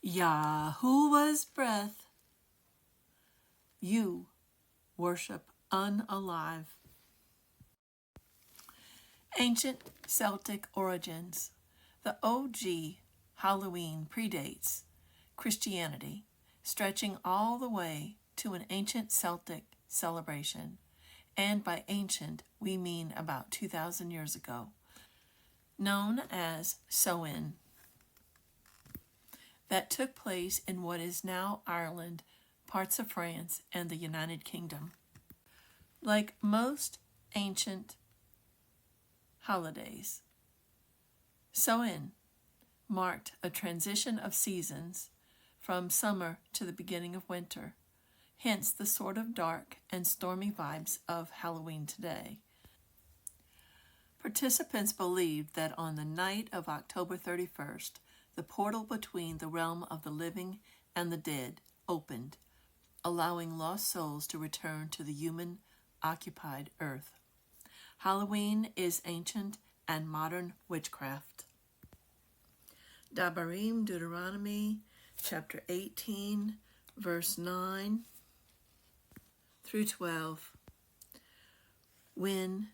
YAHUAH'S breath. You worship Unalive. Ancient Celtic origins. The OG Helloween predates Christianity, stretching all the way to an ancient Celtic celebration, and by ancient we mean about 2,000 years ago, known as Samhain, that took place in what is now Ireland, parts of France, and the United Kingdom. Like most ancient holidays, Samhain marked a transition of seasons from summer to the beginning of winter, hence the sort of dark and stormy vibes of Helloween today. Participants believed that on the night of October 31st, the portal between the realm of the living and the dead opened, allowing lost souls to return to the human-occupied earth. Helloween is ancient and modern witchcraft. BARUK, Deuteronomy, chapter 18, verse 9 through 12. When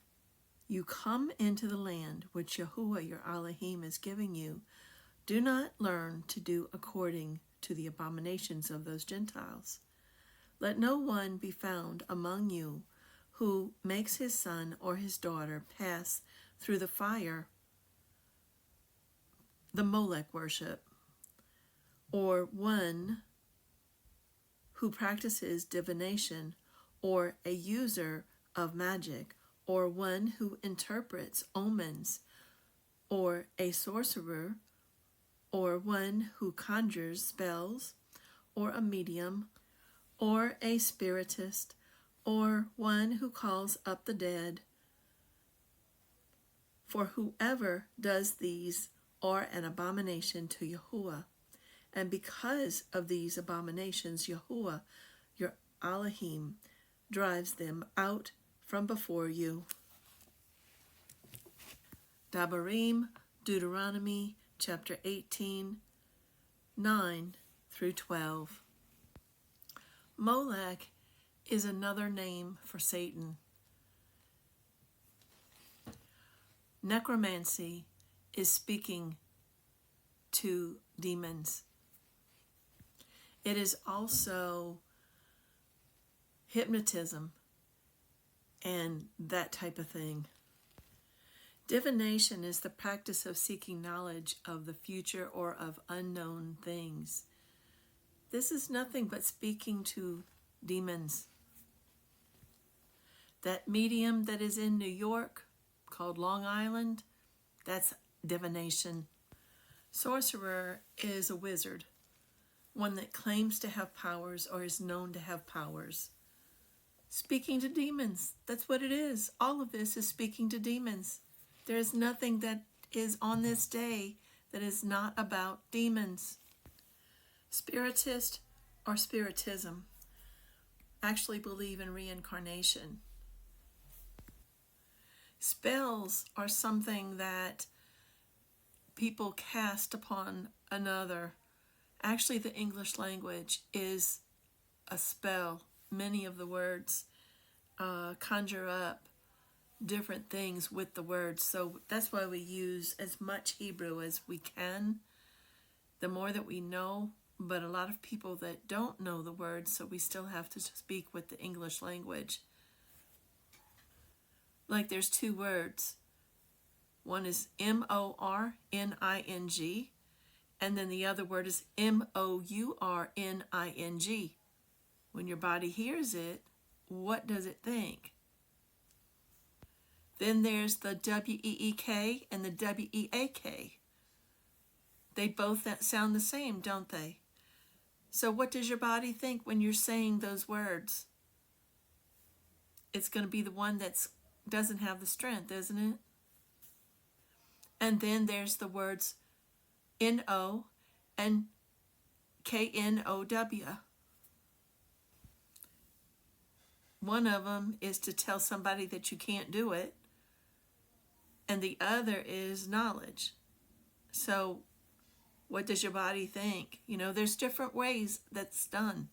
you come into the land which Yahuwah your Elohim is giving you, do not learn to do according to the abominations of those Gentiles. Let no one be found among you who makes his son or his daughter pass through the fire, the Molech worship, or one who practices divination, or a user of magic, or one who interprets omens, or a sorcerer, or one who conjures spells, or a medium, or a spiritist, or one who calls up the dead. For whoever does these are an abomination to Yahuwah, and because of these abominations, Yahuwah, your Elohim, drives them out from before you. BARUK, Deuteronomy, chapter 18, 9 through 12. Molech is another name for Satan. Necromancy is speaking to demons. It is also hypnotism and that type of thing. Divination is the practice of seeking knowledge of the future or of unknown things. This is nothing but speaking to demons. That medium that is in New York, called Long Island, that's divination. Sorcerer is a wizard, one that claims to have powers or is known to have powers. Speaking to demons, that's what it is. All of this is speaking to demons. There is nothing that is on this day that is not about demons. Spiritist or spiritism actually believe in reincarnation. Spells are something that people cast upon another. Actually, the English language is a spell. Many of the words conjure up different things with the words. So that's why we use as much Hebrew as we can. The more that we know, but a lot of people that don't know the words, so we still have to speak with the English language. Like there's two words. One is M-O-R-N-I-N-G, and then the other word is M-O-U-R-N-I-N-G. When your body hears it, what does it think? Then there's the W-E-E-K and the W-E-A-K. They both sound the same, don't they? So what does your body think when you're saying those words? It's going to be the one that doesn't have the strength, isn't it? And then there's the words N-O and K-N-O-W. One of them is to tell somebody that you can't do it, and the other is knowledge. So What does your body think? You know, there's different ways that's done.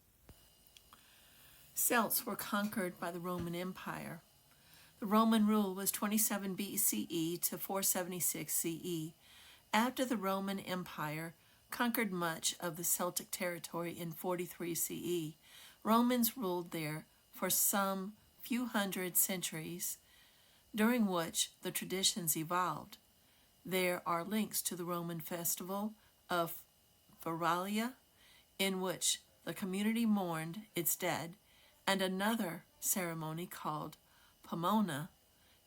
Celts were conquered by the Roman Empire. The Roman rule was 27 BCE to 476 CE. After the Roman Empire conquered much of the Celtic territory in 43 CE, Romans ruled there for some few hundred centuries, during which the traditions evolved. There are links to the Roman festival of Feralia, in which the community mourned its dead, and another ceremony called Pomona,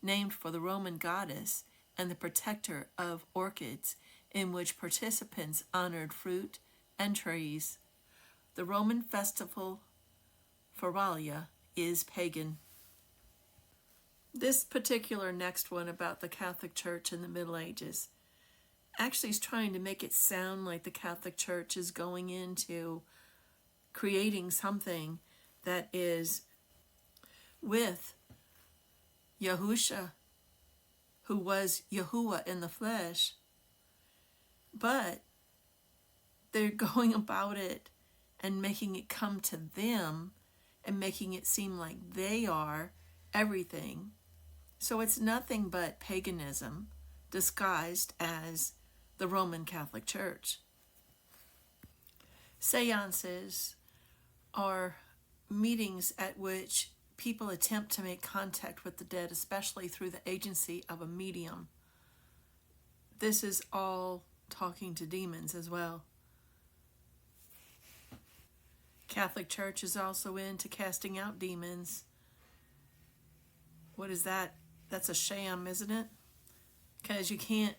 named for the Roman goddess and the protector of orchids, in which participants honored fruit and trees. The Roman festival Feralia is pagan. This particular next one about the Catholic Church in the Middle Ages actually is trying to make it sound like the Catholic Church is going into creating something that is with YAHUSHA, who was Yahuwah in the flesh, but they're going about it and making it come to them and making it seem like they are everything. So it's nothing but paganism disguised as the Roman Catholic Church. Seances are meetings at which people attempt to make contact with the dead, especially through the agency of a medium. This is all talking to demons as well. Catholic Church is also into casting out demons. What is that? That's a sham, isn't it? Because you can't,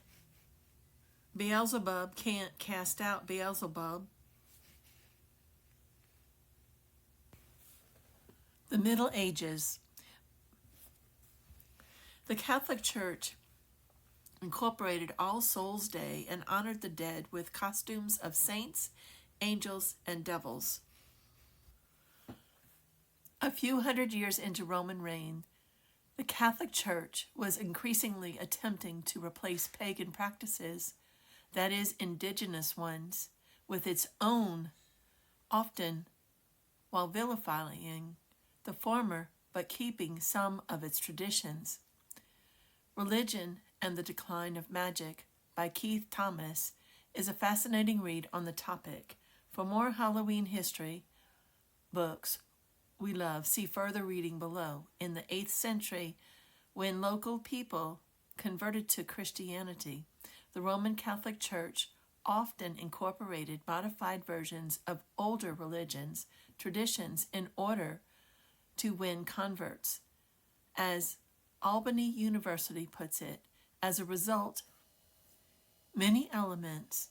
Beelzebub can't cast out Beelzebub. The Middle Ages. The Catholic Church incorporated All Souls' Day and honored the dead with costumes of saints, angels, and devils. A few hundred years into Roman reign, the Catholic Church was increasingly attempting to replace pagan practices, that is, indigenous ones, with its own, often while vilifying the former but keeping some of its traditions. Religion and the Decline of Magic by Keith Thomas is a fascinating read on the topic. For more Helloween history books we love, see further reading below. In the 8th century, when local people converted to Christianity, the Roman Catholic Church often incorporated modified versions of older religions, traditions in order to win converts. As Albany University puts it, as a result, many elements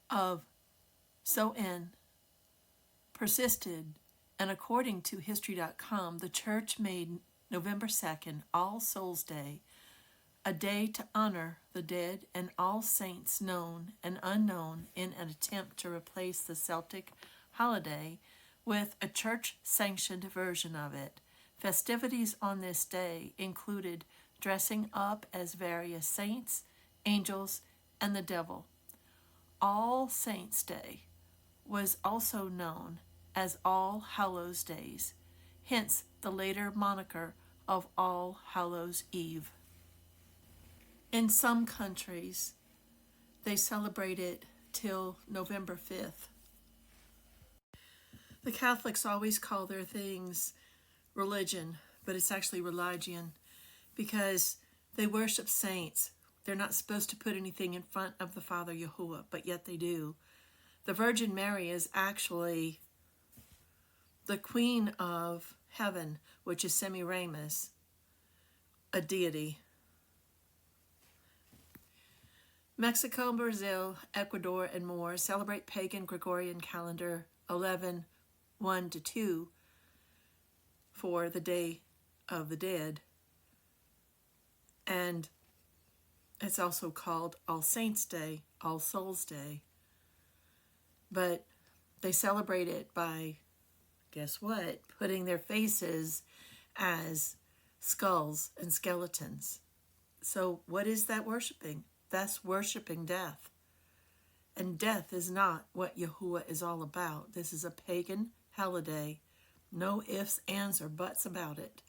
of Soen persisted, and according to History.com, the Church made November 2nd, All Souls' Day, a day to honor the dead and all saints known and unknown in an attempt to replace the Celtic holiday with a church-sanctioned version of it. Festivities on this day included dressing up as various saints, angels, and the devil. All Saints' Day was also known as All Hallows' Days, hence the later moniker of All Hallows' Eve. In some countries, they celebrate it till November 5th. The Catholics always call their things religion, but it's actually religion because they worship saints. They're not supposed to put anything in front of the Father Yahuwah, but yet they do. The Virgin Mary is actually the Queen of Heaven, which is Semiramis, a deity. Mexico, Brazil, Ecuador, and more celebrate pagan Gregorian calendar 11/1-2 for the Day of the Dead. And it's also called All Saints' Day, All Souls' Day. But they celebrate it by, guess what? Putting their faces as skulls and skeletons. So what is that worshiping? That's worshiping death. And death is not what Yahuwah is all about. This is a pagan holiday. No ifs, ands, or buts about it.